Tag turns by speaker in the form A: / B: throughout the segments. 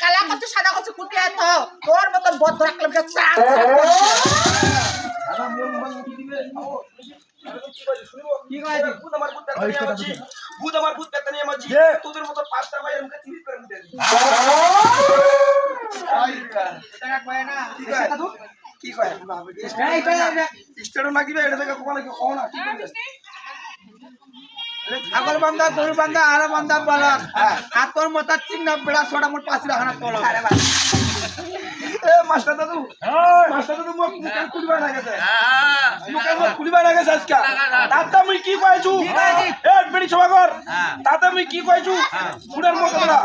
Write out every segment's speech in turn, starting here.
A: কালা করছে সাদা করছে কুটিয়ে তোর মতন বদ্ধ রাখলাম তোদের মতো পাঁচটা ভাইয়ের মুখে চিনি করে মুখে কি কয় না কিবা এটা থেকে কো না আগর বান্দা গরু বান্দা আর বান্দা বলক আর তোর মত চিন্না বেড়া ছড়া মোট 5 লাখ না তোলো এ মাস্টার দাদু মোক মুখে খুলিবা না গেছে মুখে মোক খুলিবা না গেছে আজকে দাদা মুই কি কইছু এ বেড়ি সভা কর দাদা মুই কি কইছু ফুডার মত না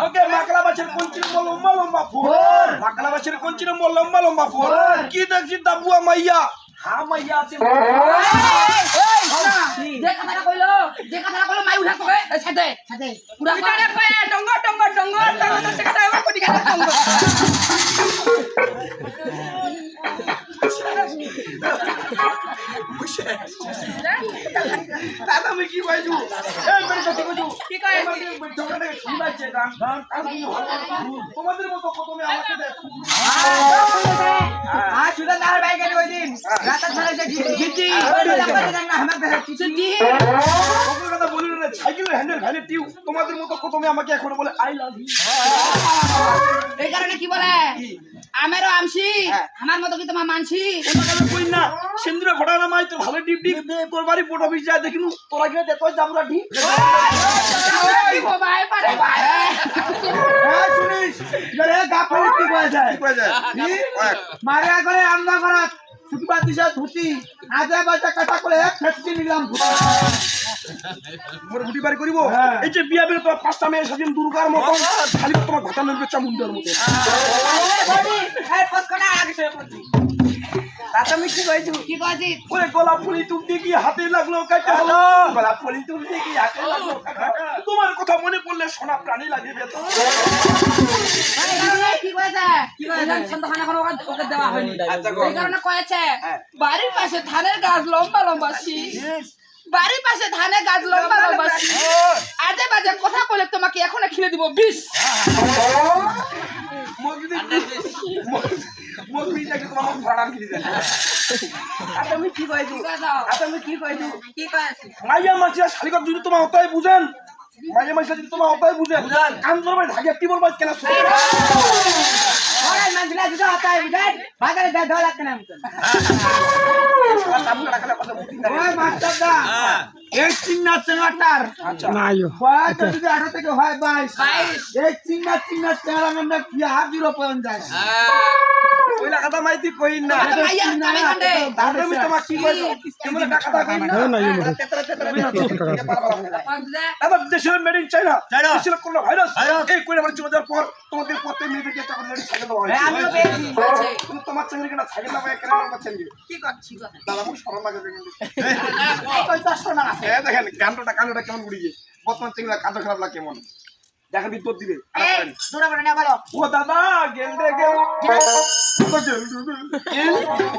A: ওকে মাকলা বাছের কোনচির লম্বা লম্বা ফুল মাকলা বাছের কোনচির লম্বা লম্বা ফুল কি দেখছি দাবুয়া মাইয়া হ্যাঁ মাইয়া আছে যে কথাটা কইলো মাই উঠা তোকে ছাদে পুরা উঠারে কয় ডঙ্গর তো টাকাটা এবার কোটি গেল ডঙ্গর দাদা আমি কি কইছু এই বেরি কথা কইছু কি কইছি দোকানে শুনাইছে গান তোমাদের মতো কত মে আমাকে দেখ সুদা নার ভাই গেল ওই দিন রাতে ধরেছে গিটি না আমাকে কিছু দি ওকে কথা বলি না সাইকেলের হ্যান্ডেল ভ্যালি টিউ তোমাদের মতো কত মে আমাকে এখন বলে আই লাভ ইউ এই কারণে কি বলে আমারও আমছি আমার মতো কি তোমার মানছি ওটা কই না সিন্দুরে ফটানা মাই তো ভালো ডিপ ডিপ তোর বাড়ি পোট অফিস যায় দেখিনু তোরা গিয়ে দে তোর জামরা ডি ওই ভাই পারে ভাই হ্যাঁ শুনিস রে গাপলে কি কয় যায় মারে করে আমদা করা ছুটিবা দিশা ধুতি আজে বাজে কাটা করে ফেটটি নিলাম মোর গুটি বাড়ি করিব এই যে বিয়া বের তো পাঁচটা মেয়ে সাজিন দুর্গার মত খালি তোমার ঘটা নেবে চামুন্ডার মত এই পছকনা আগে সে পড়ছি দাদা আমি কি কইছি ওরে গোলাপ ফুলি তুলতে কি হাতে লাগলো কাটা হলো গোলাপ ফুলি তুলতে কি হাতে লাগলো কাটা তোমার কথা মনে পড়লে সোনা প্রাণী লাগে বেতো কি কইছে সন্ধানা কোনো ওকে দেওয়া হয়নি এই কারণে কয়েছে বাড়ির পাশে ধানের গাছ লম্বা লম্বা শীষ বাড়ির পাশে ধানের গাছ লম্বা লম্বা শীষ আজে বাজে কথা বলে তোমাকে এখন খিলে দিব 20 মাইয়া মাছিয়া শালিকা যদি তোমার হতাই বুঝেন মাইয়া মাছিয়া যদি তোমার হতাই বুঝেন কান ধরে ঢাকে কি বলবা কেন বাজারে যা দেওয়া লাগছে না এই চিংনা চেঙ্গাটার
B: আচ্ছা
A: বয়স যদি 18 থেকে হয় 22 এই চিংনা চেঙ্গারা মানে কি হাজিরো পয়েন্ট যায় ওইলা কথা মাইতি কই না দাদা আমি তোমার কি কই কেমন টাকা কই না তেতরা আবার দেশের মেড ইন চায়না দেশের কোন ভাইরাস এই কইরা মানে চলে যাওয়ার পর তোমাদের প্রত্যেক মেয়েদেরকে একটা করে ছাগল দেওয়া হয় আমিও পেয়েছি তুমি তোমার চ্যানেলে কেন ছাগল দেওয়া কেন আমার চ্যানেলে কি করছি কথা দাদা মুখ শরম লাগে কিন্তু এই কইতা শোনা আছে দেখেন কান্ডটা কেমন গুড়িয়ে বর্তমান চ্যানেলে কাজ খারাপ লাগে কেমন দেখেন বিদ্যুৎ দিবে দৌড়া বড় না বলো ও দাদা গেল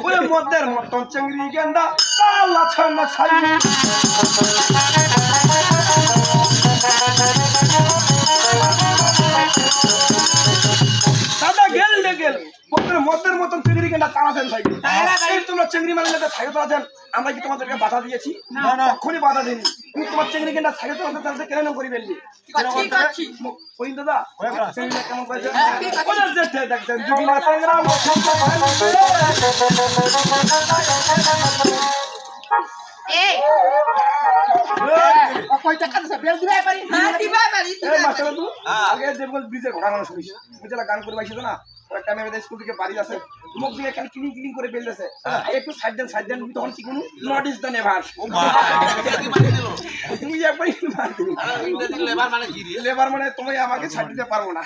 A: ওরে মদের মতন চিংড়ি গেন্দা কালা ছানা ছাই দাদা গেল মদের মতন চিংড়ি গেন্দা কালা ছানা ছাই এই তোমরা চিংড়ি মানে ছাইতে আছেন আমরা কি তোমাদেরকে বাধা দিয়েছি না কখনই বাধা দিইনি তুমি তোমার চিংড়ি গেন্দা ছাইতে তোমাদের কেন করি বেললি ওই দাদা চিংড়ি কেমন কইছে ওদের দেখতে দেখছেন জুগলা চিংড়া
C: এই
A: কই টাকা দিছে বেল দিবাই পারি দিবাই পারি এই মাস্টার তুই আগে যেবল ব্রিজের ঘোড়া শুনিস বুঝলা গান করে বাইছিস না একটা মেয়ে স্কুল থেকে বাড়ি আছে মুখ দিয়ে খালি ক্লিনিং করে বেল দিছে একটু সাইড দেন তখন কি কোনো নট ইজ দ্য নেভার ও বাবা কি মানে দিল তুমি একবার মার দিবি আর ইংরেজি লেবার মানে কি লেবার মানে তুমি আমাকে ছাড় দিতে পারবো না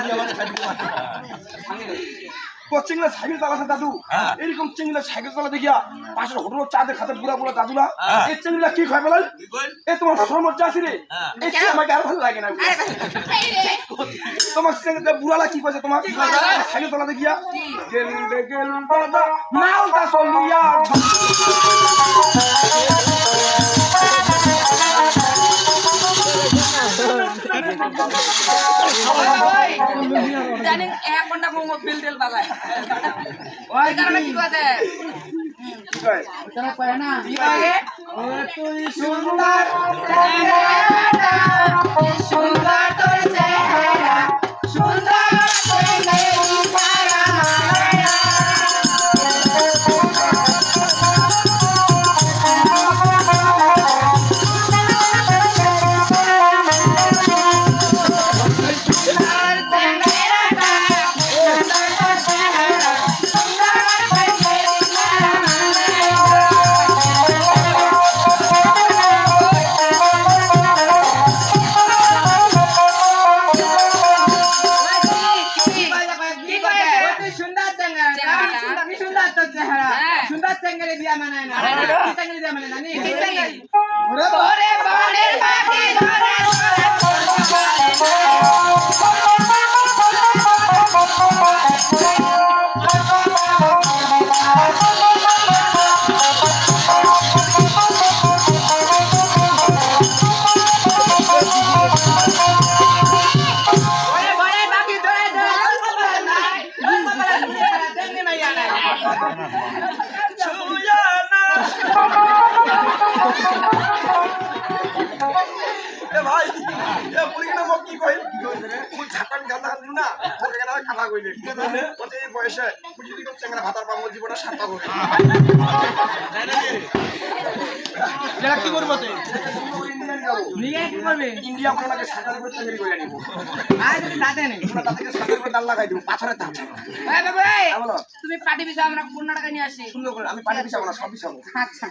A: আমাকে ছাড় দিতে চিংড়া সাইকেল চালাচ্ছে দাদু এরকম চিংড়া সাইকেল চালা দেখিয়া পাশের হোটেল চাঁদের খাতে বুড়া দাদুরা এই চিংড়া কি খায় বলেন এ তোমার সমর্থা আছে রে এই আমাকে আর ভালো লাগে না তোমার চিংড়া বুড়ালা কি কইছে তোমার সাইকেল চালা দেখিয়া গেল দাদা মালটা চলিয়া
C: জানেন এক ঘন্টা মোমো বিল তেল বালায় ওই কারণে কি কথা
A: ওটা কয় না
C: কি কয়
A: ও তুই সুন্দর
C: সুন্দর তোর চেহারা সুন্দর তোর চেহারা
A: সুন্দর চেঙ্গেরে দিয়া মানে না কি চেঙ্গেরে দিয়া মানে জানি
C: ওরে বনের পাখি ধরে
A: ভাই বুড়ি না কি কই মুই ছাতান গাদা না ওকে না কথা কইলে ওতে এই বয়সে বুঝি দিকে চেংড়া ভাতার পাবো জীবনে সাত পাবো এটা কি করব তুই নিয়ে কি করবে ইন্ডিয়া আপনাকে সাতার করে চেংড়ি কইরা নিব আজ দাদা নেই আমরা তাদেরকে সাতার করে ডাল লাগাই দিব পাথরের দাম
C: এই বাবা তুমি পাটি বিছা আমরা কোন টাকা নিয়ে আসি
A: সুন্দর করে আমি পাটি বিছাবো না সব বিছাবো
C: আচ্ছা